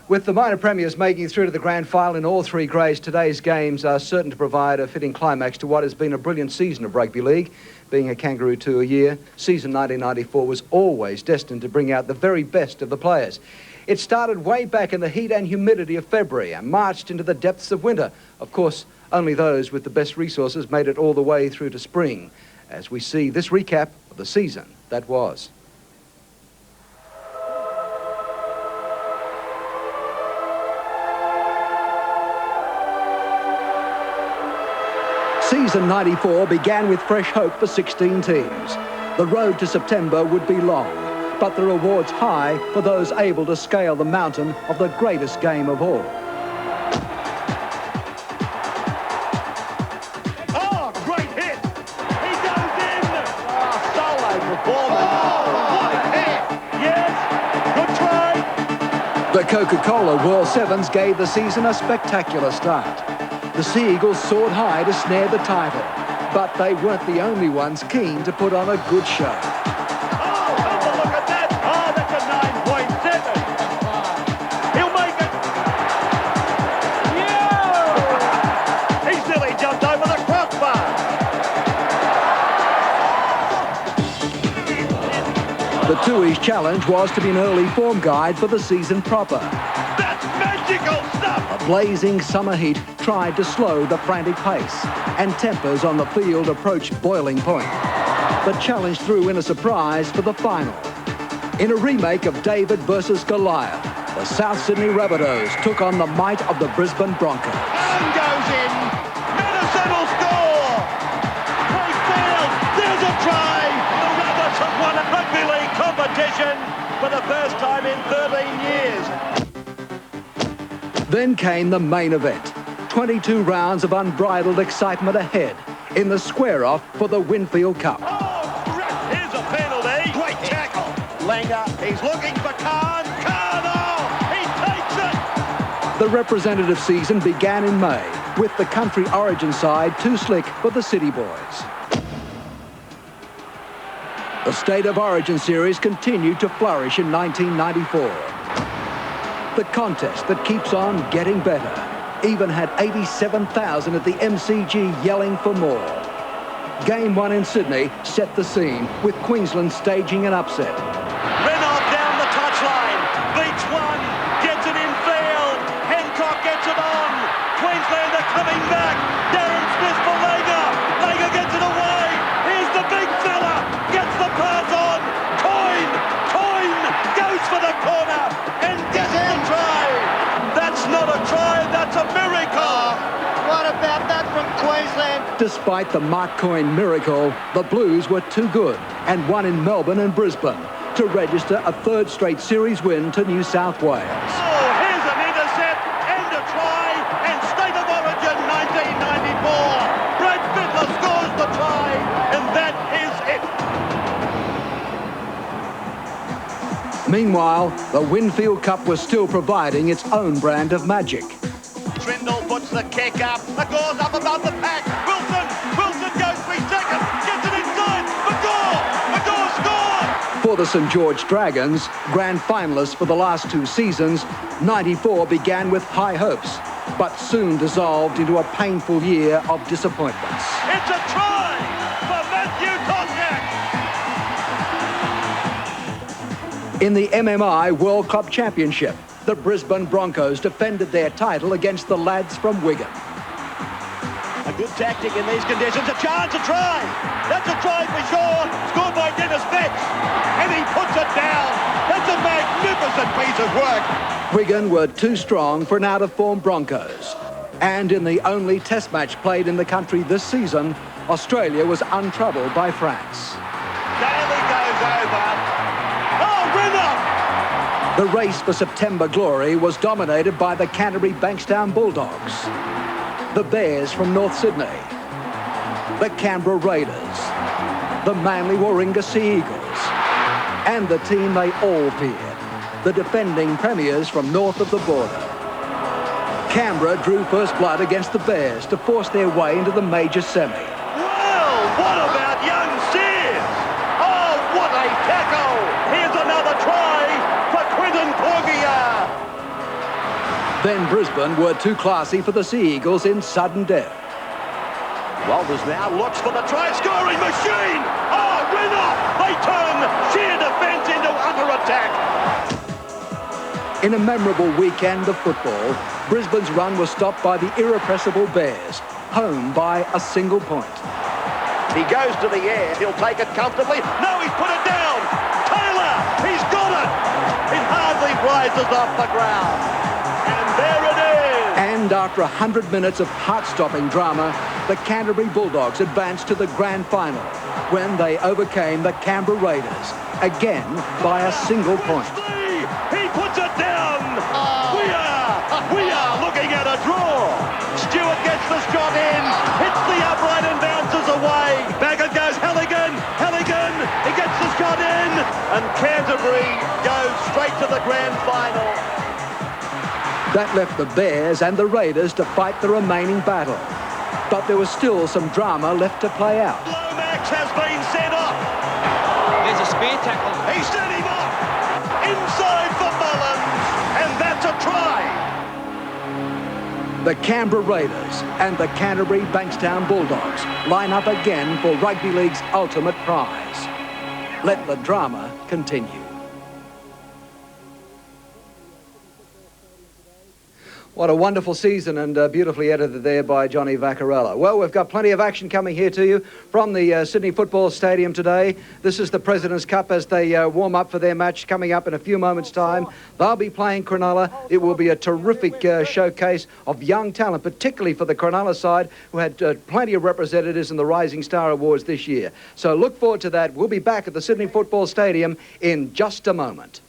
With the minor premiers making it through to the grand final in all three grades, today's games are certain to provide a fitting climax to what has been a brilliant season of rugby league. Being a Kangaroo tour year, season 1994 was always destined to bring out the very best of the players. It started way back in the heat and humidity of February and marched into the depths of winter. Of course, only those with the best resources made it all the way through to spring, as we see this recap of the season that was. Season 94 began with fresh hope for 16 teams. The road to September would be long, but the rewards high for those able to scale the mountain of the greatest game of all. Oh, great hit! He goes in! Oh, solo performance! Oh, what a hit! Yes, good try! The Coca-Cola World Sevens gave the season a spectacular start. The Sea Eagles soared high to snare the title, but they weren't the only ones keen to put on a good show. Oh, have a look at that! Oh, that's a 9.7! He'll make it! Yeah! He's nearly jumped over the crossbar! The Tooheys challenge was to be an early form guide for the season proper. That's magical stuff! A blazing summer heat tried to slow the frantic pace, and tempers on the field approached boiling point. The challenge threw in a surprise for the final. In a remake of David versus Goliath, the South Sydney Rabbitohs took on the might of the Brisbane Broncos. And goes in! Medicine will score! Winfield, there's a try! The Rabbits have won a rugby league competition for the first time in 13 years. Then came the main event. 22 rounds of unbridled excitement ahead in the square-off for the Winfield Cup. Oh, here's a penalty. Great tackle. Langer, he's looking for Khan. Khan, oh, he takes it. The representative season began in May, with the country origin side too slick for the City Boys. The State of Origin series continued to flourish in 1994. The contest that keeps on getting better even had 87,000 at the MCG yelling for more. Game 1 in Sydney set the scene, with Queensland staging an upset. Renoff down the touchline, beats one, gets it in field, Hancock gets it on, Queensland are coming back, Darren Smith for Langer, Langer gets it away, here's the big fella, gets the pass on, Coyne goes for the corner, and gets the try. That's not a try, that's a miracle. What about that from Queensland? Despite the Mark Coyne miracle, the Blues were too good and won in Melbourne and Brisbane to register a third straight series win to New South Wales. Oh, here's an intercept and a try, and State of Origin 1994. Brad Fittler scores the try, and that is it. Meanwhile, the Winfield Cup was still providing its own brand of magic. Trindle puts the kick up, the goal's up above the pack. Wilson goes 3 seconds, gets it inside, McGaw scored! For the St George Dragons, grand finalists for the last two seasons, 94 began with high hopes, but soon dissolved into a painful year of disappointments. It's a try for Matthew Toshack! In the MMI World Club Championship, the Brisbane Broncos defended their title against the lads from Wigan. A good tactic in these conditions. A chance, a try. That's a try for sure. Scored by Dennis Betts. And he puts it down. That's a magnificent piece of work. Wigan were too strong for an out-of-form Broncos. And in the only test match played in the country this season, Australia was untroubled by France. Daly goes over. Oh, Renoff! The race for September glory was dominated by the Canterbury Bankstown Bulldogs, the Bears from North Sydney, the Canberra Raiders, the Manly Warringah Sea Eagles, and the team they all feared, the defending premiers from north of the border. Canberra drew first blood against the Bears to force their way into the major semi. Well, what about young Sears? Oh, what a tackle! Here's another try for Quinton Porgia. Then Brisbane were too classy for the Sea Eagles in sudden death. Walters now looks for the try-scoring machine. Oh, winner! They turn sheer defence into utter attack. In a memorable weekend of football, Brisbane's run was stopped by the irrepressible Bears, home by a single point. He goes to the air. He'll take it comfortably. No, he's put it down. Taylor, he's got it. It hardly rises off the ground. And there it is. And after 100 minutes of heart-stopping drama, the Canterbury Bulldogs advanced to the grand final when they overcame the Canberra Raiders, again by a single point. He puts it down. We are looking at a draw. Stewart gets the shot in, hits the upright and bounces away. Back it goes Halligan. He gets the shot in, and Canterbury goes straight to the grand final. That left the Bears and the Raiders to fight the remaining battle. But there was still some drama left to play out. Lomax has been sent off. There's a spear tackle. He sent him off. Inside for Mullins, and that's a try. The Canberra Raiders and the Canterbury Bankstown Bulldogs line up again for Rugby League's ultimate prize. Let the drama continue. What a wonderful season, and beautifully edited there by Johnny Vaccarella. Well, we've got plenty of action coming here to you from the Sydney Football Stadium today. This is the President's Cup as they warm up for their match coming up in a few moments' time. They'll be playing Cronulla. It will be a terrific showcase of young talent, particularly for the Cronulla side, who had plenty of representatives in the Rising Star Awards this year. So look forward to that. We'll be back at the Sydney Football Stadium in just a moment.